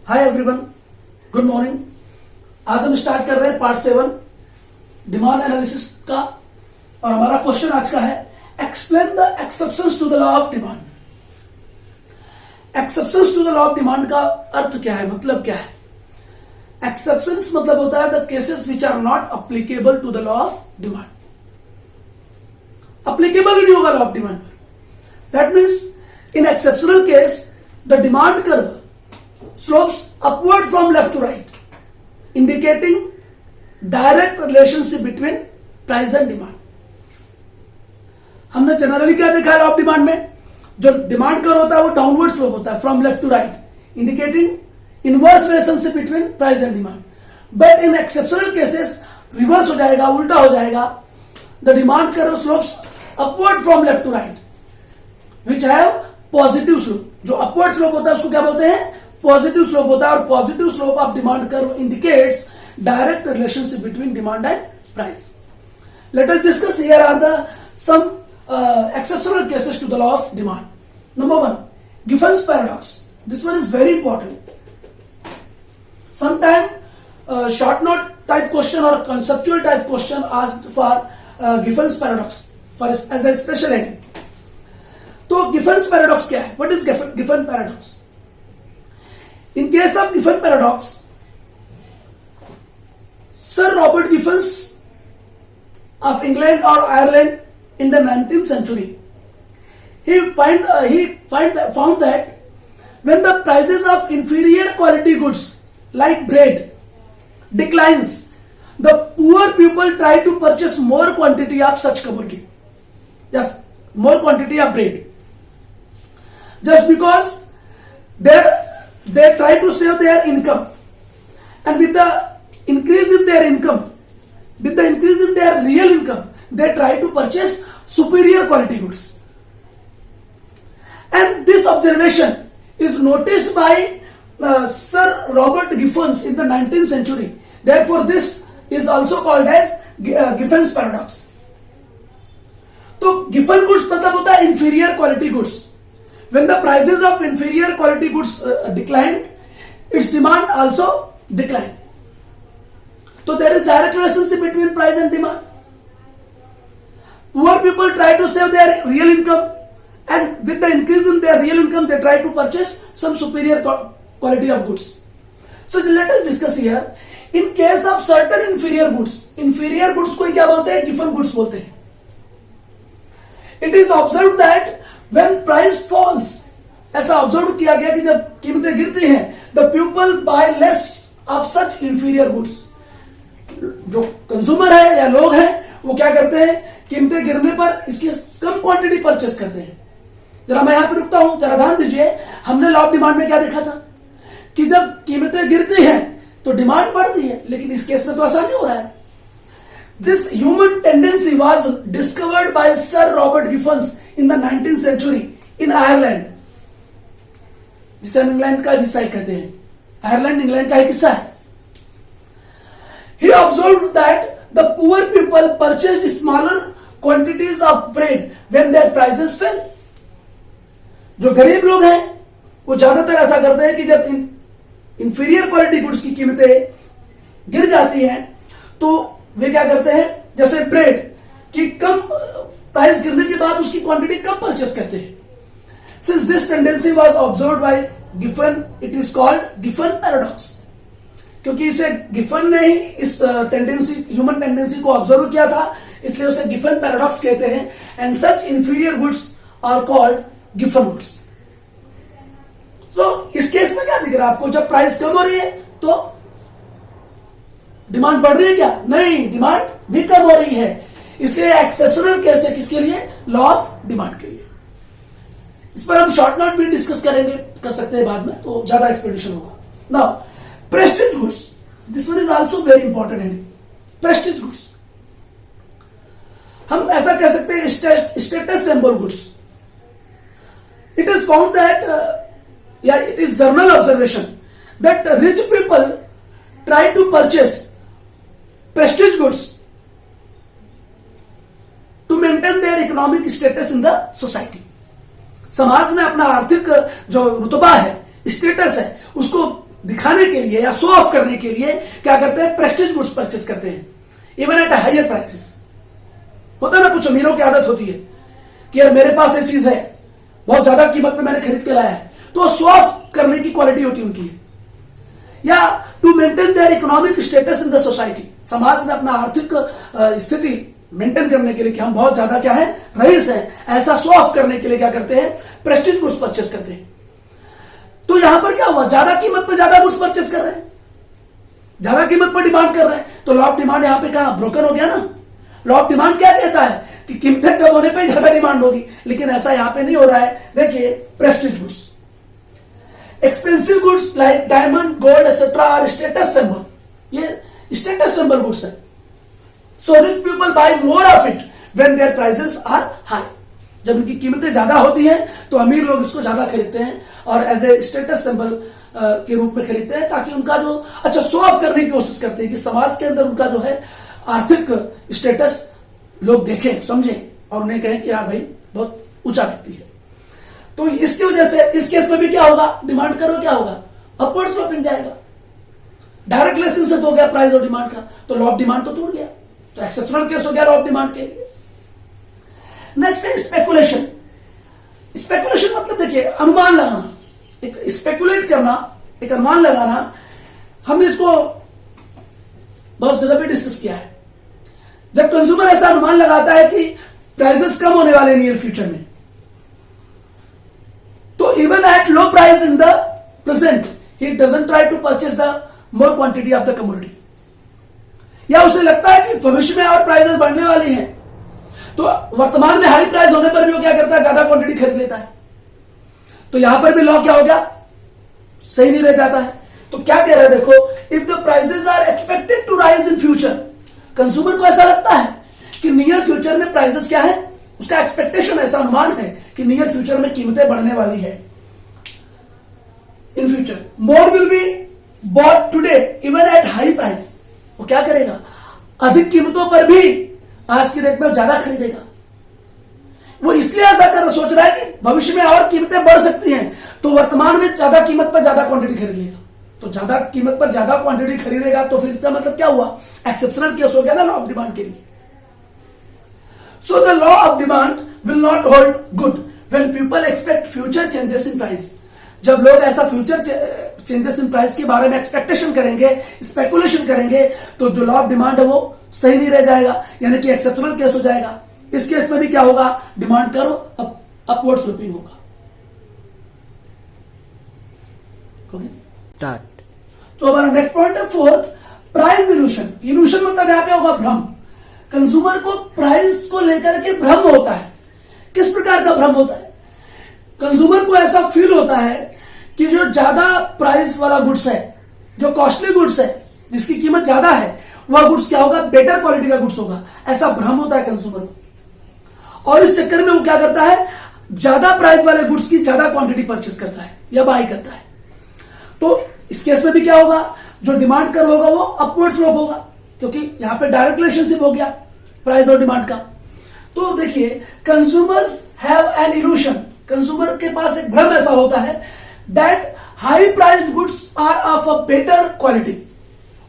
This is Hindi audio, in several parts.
Hi everyone, good morning. आज हम स्टार्ट कर रहे हैं पार्ट 7 डिमांड एनालिसिस का और हमारा क्वेश्चन आज का है explain the exceptions to the law of demand. Exceptions to the law of demand का अर्थ क्या है, मतलब क्या है? एक्सेप्शंस मतलब होता है the cases which are not applicable to the law of demand. Applicable ही नहीं होगा लॉ ऑफ डिमांड पर। That means in exceptional case the demand curve slopes upward from left to right, indicating direct relationship between price and demand. हमने जनरली क्या देखा है लॉ ऑफ डिमांड में? जो डिमांड कर्व होता है वो डाउनवर्ड स्लोप होता है from left to right, indicating inverse relationship between price and demand. But in exceptional cases reverse हो जाएगा, उल्टा हो जाएगा। The demand curve slopes upward from left to right which have positive slope. जो अपवर्ड स्लोप होता है उसको क्या बोलते हैं? पॉजिटिव स्लोप होता है। और positive slope of demand curve indicates direct relationship between demand and price. Let us discuss here are the some exceptional cases to the law of demand. Number 1, Giffen's paradox. This one is very important. Sometime short note type question or conceptual type question asked for Giffen's paradox for as a special heading. तो Giffen's paradox क्या है? What is Giffen paradox? In case of Giffen paradox, Sir Robert Giffens of England or Ireland in the 19th century, he found that when the prices of inferior quality goods like bread declines, the poor people try to purchase more quantity of such commodity, just more quantity of bread, just because they try to save their income, and with the increase in their income, with the increase in their real income, they try to purchase superior quality goods. And this observation is noticed by Sir Robert Giffens in the 19th century. Therefore, this is also called as Giffen's paradox. तो Giffen goods मतलब होता है inferior quality goods. When the prices of inferior quality goods decline, its demand also decline. So there is direct relationship between price and demand. Poor people try to save their real income, and with the increase in their real income, they try to purchase some superior quality of goods. So let us discuss here. In case of certain inferior goods को क्या बोलते हैं? Giffen goods बोलते हैं. It is observed that when price falls, ऐसा ऑब्जर्व किया गया कि जब कीमतें गिरती हैं, the people buy less of such inferior goods. जो कंज्यूमर है या लोग हैं वो क्या करते हैं? कीमतें गिरने पर इसकी कम क्वांटिटी परचेस करते हैं। जरा मैं यहां पर रुकता हूं, जरा ध्यान दीजिए। हमने लॉ ऑफ डिमांड में क्या देखा था कि जब कीमतें गिरती हैं तो डिमांड बढ़ती है, लेकिन इस केस में तो ऐसा नहीं हो रहा है। This human tendency was discovered by sir Robert Giffen's in the 19th century in Ireland, जिसे हम इंग्लैंड का हिस्सा कहते हैं। आयरलैंड इंग्लैंड का एक हिस्सा है। He observed that the poor people purchased smaller quantities of bread when their prices fell. जो गरीब लोग हैं वो ज्यादातर ऐसा करते हैं कि जब इंफीरियर क्वालिटी गुड्स की कीमतें गिर जाती हैं तो वे क्या करते हैं, जैसे ब्रेड की कम प्राइस गिरने के बाद उसकी क्वांटिटी कम परचेस करते हैं। Since this tendency was observed by Giffen, it is called Giffen paradox. क्योंकि इसे गिफन ने ही इस टेंडेंसी, ह्यूमन टेंडेंसी को ऑब्जर्व किया था, इसलिए उसे गिफन पैराडॉक्स कहते हैं। And such inferior goods are called Giffen goods. So इस केस में क्या दिख रहा है आपको? जब प्राइस कम हो रही है तो डिमांड बढ़ रही है क्या? नहीं, डिमांड भी कम हो रही है। इसलिए एक्सेप्शनल केस है किसके लिए? लॉ ऑफ डिमांड के लिए। इस पर हम शॉर्ट नोट भी डिस्कस कर सकते हैं बाद में, तो ज्यादा एक्सप्लेनेशन होगा। Now Prestige goods, this one is also very important है। प्रेस्टीज गुड्स हम ऐसा कह सकते हैं status symbol goods. It is found that it is general observation that rich people try to purchase prestige goods to maintain their economic status in the society. समाज में अपना आर्थिक जो रुतबा है, स्टेटस है, उसको दिखाने के लिए या शो ऑफ करने के लिए क्या करते हैं, प्रेस्टीज गुड्स परचेस करते हैं इवन एट हायर प्राइसेस। होता है ना, कुछ अमीरों की आदत होती है कि यार मेरे पास ये चीज है, बहुत ज्यादा कीमत में मैंने खरीद के लाया है, तो शो ऑफ करने की क्वालिटी होती है उनकी है। या to maintain their economic status in the society, समाज में अपना आर्थिक स्थिति मेंटेन करने के लिए कि हम बहुत ज्यादा क्या है, रईस है, ऐसा शो ऑफ करने के लिए क्या करते हैं, प्रेस्टीज गुड्स परचेस करते हैं। तो यहां पर क्या हुआ, ज्यादा कीमत पर ज्यादा गुड्स परचेस कर रहे हैं, ज्यादा कीमत पर डिमांड कर रहे हैं, तो लॉ ऑफ डिमांड यहां पे कहां ब्रोकन हो गया ना। लॉ ऑफ डिमांड क्या कहता है कि कीमतें कम होने पर ज्यादा डिमांड होगी, लेकिन ऐसा यहां पे नहीं हो रहा है। देखिए prestige goods, expensive goods like diamond, gold etcetera are status symbol, ये स्टेटस सिंबल गुड्स है। So rich people buy more of it when their prices are high, जब इनकी कीमतें ज्यादा होती हैं तो अमीर लोग इसको ज्यादा खरीदते हैं और एज ए स्टेटस सिंबल के रूप में खरीदते हैं, ताकि उनका जो अच्छा शो ऑफ करने की कोशिश करते हैं कि समाज के अंदर उनका जो है आर्थिक स्टेटस लोग देखें, समझें और उन्हें कहें कि हाँ भाई बहुत ऊंचा व्यक्ति है। तो इसकी वजह से इस केस में भी क्या होगा, डिमांड करो क्या होगा, अपवर्ड स्लोपिंग जाएगा। डायरेक्ट रिलेशनशिप हो गया प्राइस और डिमांड का, तो लॉ ऑफ डिमांड तो टूट गया, तो एक्सेप्शनल केस हो गया लॉ ऑफ डिमांड के लिए। नेक्स्ट है स्पेकुलेशन। स्पेकुलेशन मतलब देखिए अनुमान लगाना, एक स्पेकुलेट करना, एक अनुमान लगाना। हमने इसको बहुत जगह पे डिस्कस किया है। जब कंज्यूमर ऐसा अनुमान लगाता है कि प्राइसेस कम होने वाले नियर फ्यूचर में, तो even at low price in the present he doesn't try to purchase the more quantity of the commodity, या उसे लगता है कि भविष्य में और प्राइसेस बढ़ने वाली हैं, तो वर्तमान में हाई प्राइस होने पर भी वो क्या करता है, ज्यादा क्वांटिटी खरीद लेता है। तो यहां पर भी लॉ क्या हो गया, सही नहीं रह जाता है। तो क्या कह रहे हैं देखो, if the prices are expected to rise in future, consumer को ऐसा लगता है कि नियर फ्यूचर में प्राइसेस क्या है, उसका एक्सपेक्टेशन ऐसा अनुमान है कि नियर फ्यूचर में कीमतें बढ़ने वाली है। In future more will be bought today even at high price, वो क्या करेगा, अधिक कीमतों पर भी आज की रेट में ज्यादा खरीदेगा। वो इसलिए ऐसा कर सोच रहा है कि भविष्य में और कीमतें बढ़ सकती हैं, तो वर्तमान में ज्यादा कीमत पर ज्यादा क्वांटिटी खरीद लेगा। तो ज्यादा कीमत पर ज्यादा क्वांटिटी खरीदेगा तो फिर इसका मतलब क्या हुआ, एक्सेप्शनल केस हो गया ना लॉ ऑफ डिमांड के लिए। So the law of demand will not hold good when people expect future changes in price. जब लोग ऐसा फ्यूचर चेंजेस इन प्राइस के बारे में एक्सपेक्टेशन करेंगे, स्पेकुलेशन करेंगे, तो जो लॉ ऑफ डिमांड है वो सही नहीं रह जाएगा, यानी कि एक्सेप्शनल केस हो जाएगा। इस केस में भी क्या होगा, डिमांड करो अपवर्ड स्लोपिंग होगा। स्टार्ट। तो हमारा नेक्स्ट पॉइंट है फोर्थ, प्राइस इल्यूशन। इल्यूशन मतलब यहां पे होगा भ्रम। कंज्यूमर को प्राइस को लेकर के भ्रम होता है। किस प्रकार का भ्रम होता है, कंज्यूमर को ऐसा फील होता है कि जो ज्यादा प्राइस वाला गुड्स है, जो कॉस्टली गुड्स है, जिसकी कीमत ज्यादा है, वह गुड्स क्या होगा, बेटर क्वालिटी का गुड्स होगा, ऐसा भ्रम होता है कंज्यूमर को। और इस चक्कर में वो क्या करता है, ज्यादा प्राइस वाले गुड्स की ज्यादा क्वांटिटी परचेस करता है या बाई करता है। तो इस केस में भी क्या होगा, जो डिमांड कर्व होगा वो अपवर्ड स्लोप होगा, क्योंकि यहां पे डायरेक्ट रिलेशनशिप हो गया प्राइस और डिमांड का। तो देखिए consumers have an illusion, consumer के पास एक भ्रम ऐसा होता है that high priced goods are of a better quality.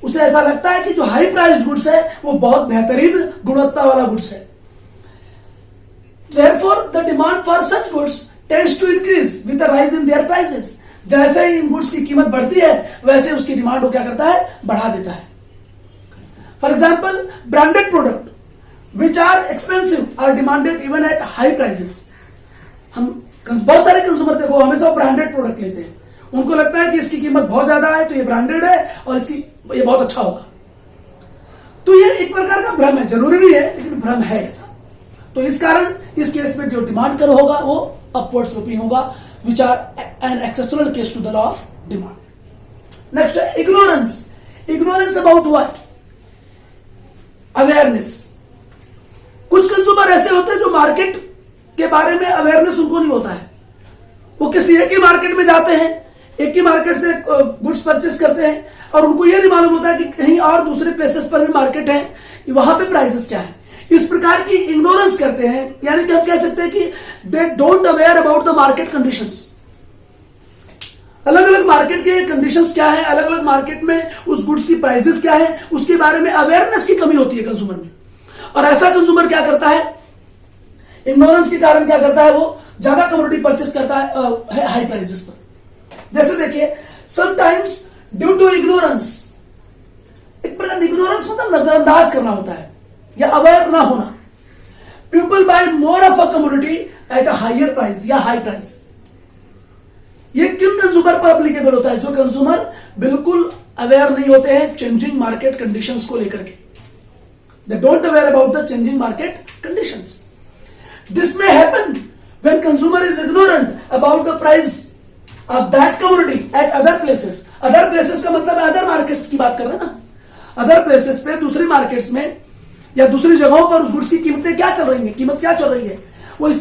उसे ऐसा लगता है कि जो हाई प्राइस्ड गुड्स है वो बहुत बेहतरीन गुणवत्ता वाला गुड्स है। Therefore, the demand for such goods tends to increase with the rise in their prices. जैसे ही इन गुड्स की कीमत बढ़ती है वैसे उसकी डिमांड को क्या करता है, बढ़ा देता है। For example branded product which are expensive are demanded even at high prices. हम बहुत सारे कंज्यूमर देखो हमेशा ब्रांडेड प्रोडक्ट लेते हैं, उनको लगता है कि इसकी कीमत बहुत ज्यादा है तो ये ब्रांडेड है और इसकी ये बहुत अच्छा होगा। तो ये एक प्रकार का भ्रम है, जरूरी नहीं है लेकिन भ्रम है ऐसा। तो इस कारण इस केस में जो डिमांड कर होगा वो अपवर्ड स्लोपिंग होगा, which are an exceptional case to the law of demand. Next है ignorance. Ignorance about what, awareness. कुछ कंज्यूमर ऐसे होते हैं जो मार्केट के बारे में अवेयरनेस उनको नहीं होता है। वो किसी एक ही मार्केट में जाते हैं, एक ही मार्केट से गुड्स परचेस करते हैं और उनको ये नहीं मालूम होता है कि कहीं और दूसरे प्लेसेस पर भी मार्केट है, वहां पे प्राइसेस क्या है। इस प्रकार की इग्नोरेंस करते हैं, यानी कि हम कह सकते हैं कि they don't aware about the market conditions. अलग अलग मार्केट के कंडीशंस क्या है, अलग अलग मार्केट में उस गुड्स की प्राइसेस क्या है, उसके बारे में अवेयरनेस की कमी होती है कंज्यूमर में। और ऐसा कंज्यूमर क्या करता है, इग्नोरेंस के कारण क्या करता है, वो ज्यादा कमोडिटी परचेस करता है हाई प्राइसेस पर। जैसे देखिए, समटाइम्स ड्यू टू इग्नोरेंस, एक प्रकार इग्नोरेंस मतलब नजरअंदाज करना होता है या अवेयर ना होना, people buy more of a commodity at a higher price या हाई प्राइस। ये किन कंज्यूमर पर एप्लीकेबल होता है, जो कंज्यूमर बिल्कुल अवेयर नहीं होते हैं चेंजिंग मार्केट कंडीशंस को लेकर के, they don't aware about the changing market conditions. This may happen when consumer is ignorant about the price of that commodity eight other places. Other places का मतलब है अदर मार्केट्स की बात कर रहे हैं ना, अदर प्लेसेस पे, दूसरी मार्केट्स में या दूसरी जगहों पर उस गुड्स की कीमतें क्या चल रही है, कीमत क्या चल रही है, वो इस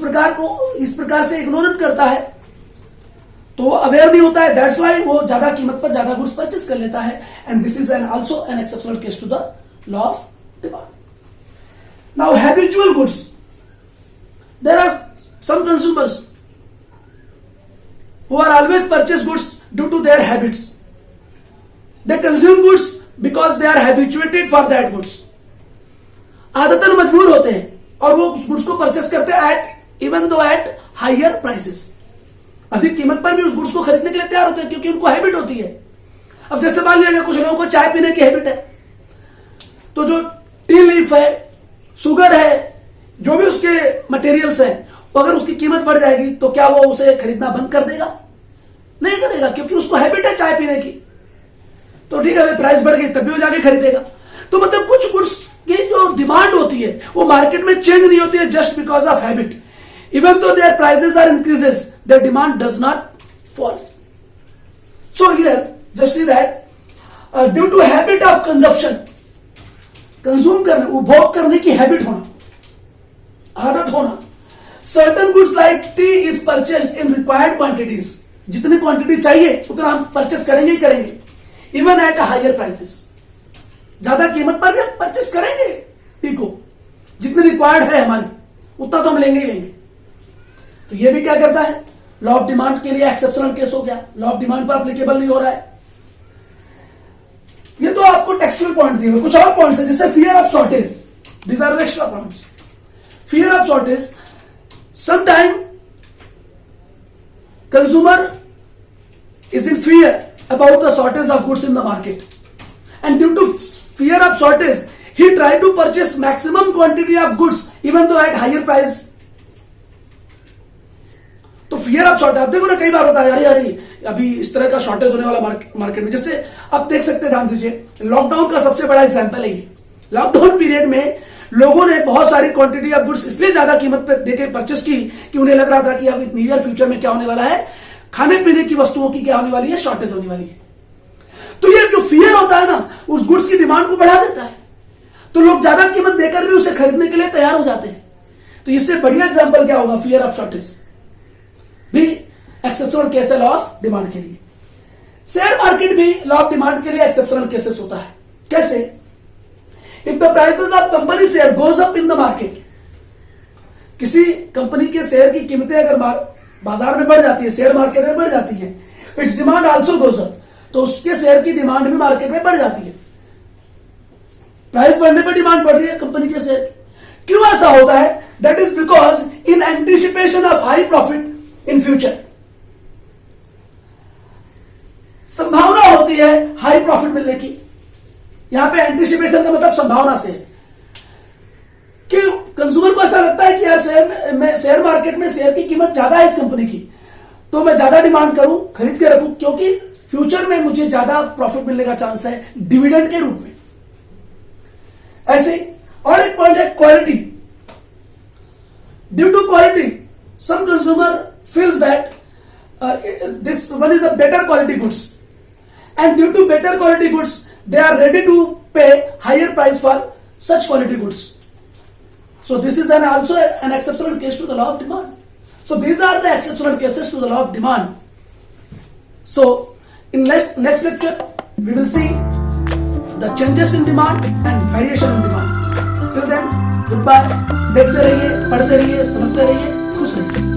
प्रकार से इग्नोरेंट करता है, तो वो अवेयर नहीं होता है, दैट्स व्हाई वो ज्यादा कीमत पर ज्यादा गुड्स परचेस कर लेता है। And this is also an exceptional case to the law of demand. Now habitual goods, there are some consumers who are always purchase goods due to their habits. They consume goods because they are habituated for that goods. आदतन मजबूर होते हैं और वो उस गुड्स को परचेस करते हैं at even though at higher prices, अधिक कीमत पर भी उस गुड्स को खरीदने के लिए तैयार होते हैं क्योंकि उनको हैबिट होती है। अब जैसे मान लिया कुछ लोगों को चाय पीने की हैबिट है, तो जो टी लीफ है, शुगर है, जो भी उसके मटेरियल्स हैं, अगर उसकी कीमत बढ़ जाएगी तो क्या वो उसे खरीदना बंद कर देगा? नहीं करेगा, क्योंकि उसको हैबिट है चाय पीने की। तो ठीक है, प्राइस बढ़ गई तब भी वो जाके खरीदेगा। तो मतलब कुछ गुड्स की जो डिमांड होती है वो मार्केट में चेंज नहीं होती है just because of habit. Even though their prices are increases, their demand does not fall. So here just see that due to habit of consumption, consume करने, उपभोग करने की हैबिट होना, आदत होना, certain goods like tea is purchased in required quantities, जितनी क्वांटिटी चाहिए उतना हम परचेस करेंगे ही करेंगे, इवन एट हायर प्राइसेस, ज्यादा कीमत पर भी हम परचेस करेंगे टी को, जितनी रिक्वायर्ड है हमारी उतना तो हम लेंगे ही लेंगे। तो ये भी क्या करता है, लॉ ऑफ डिमांड के लिए एक्सेप्शनल केस हो गया, लॉ ऑफ डिमांड पर एप्लीकेबल नहीं हो रहा है। ये तो आपको टेक्सचुअल पॉइंट दिए हुए, कुछ और पॉइंट्स है जैसे fear of shortage, these are the extra points. Fear of shortage, sometime consumer is in fear about the shortage of goods in the market, and due to fear of shortage he try to purchase maximum quantity of goods even though at higher price. तो फियर ऑफ शॉर्टेज, देखो ना कई बार होता है, अरे अरे अभी इस तरह का शॉर्टेज होने वाला मार्केट में। जैसे आप देख सकते हैं, ध्यान दीजिए, लॉकडाउन का सबसे बड़ा एग्जांपल है ये। लॉकडाउन पीरियड में लोगों ने बहुत सारी क्वांटिटी ऑफ गुड्स इसलिए ज्यादा कीमत पर देके परचेस की कि उन्हें लग रहा था कि अब नियर फ्यूचर में क्या होने वाला है, खाने पीने की वस्तुओं की क्या होने वाली है, शॉर्टेज होने वाली है। तो ये जो फियर होता है ना, उस गुड्स की डिमांड को बढ़ा देता है, तो लोग ज्यादा कीमत देकर भी उसे खरीदने के लिए तैयार हो जाते हैं। तो इससे बढ़िया एग्जाम्पल क्या होगा, फियर ऑफ शॉर्टेज भी एक्सेप्शनल केस है लॉ ऑफ डिमांड के लिए। शेयर मार्केट भी लॉ ऑफ डिमांड के लिए एक्सेप्शनल केसेस होता है। कैसे? If the prices of company share goes up in the market, किसी कंपनी के शेयर की कीमतें अगर बाजार में बढ़ जाती है, शेयर मार्केट में बढ़ जाती है, it's demand also goes up, तो उसके शेयर की डिमांड भी मार्केट में बढ़ जाती है। प्राइस बढ़ने पर डिमांड बढ़ रही है कंपनी के शेयर की। क्यों ऐसा होता है? That is because in anticipation of high profit in future, संभावना होती है हाई प्रॉफिट मिलने की। यहां पे एंटिसिपेशन का मतलब संभावना से कि कंज्यूमर को ऐसा लगता है कि यार शेयर मार्केट में शेयर की कीमत ज्यादा है इस कंपनी की, तो मैं ज्यादा डिमांड करूं, खरीद के रखूं, क्योंकि फ्यूचर में मुझे ज्यादा प्रॉफिट मिलने का चांस है डिविडेंड के रूप में। ऐसे और एक पॉइंट है quality. Due to quality some consumer feels that this one is a better quality goods, and due to better quality goods they are ready to pay higher price for such quality goods. So this is also an exceptional case to the law of demand. So these are the exceptional cases to the law of demand. So in next lecture we will see the changes in demand and variation in demand. Till then goodbye. देखते रहिए, पढ़ते रहिए, समझते रहिए, खुश रहिए।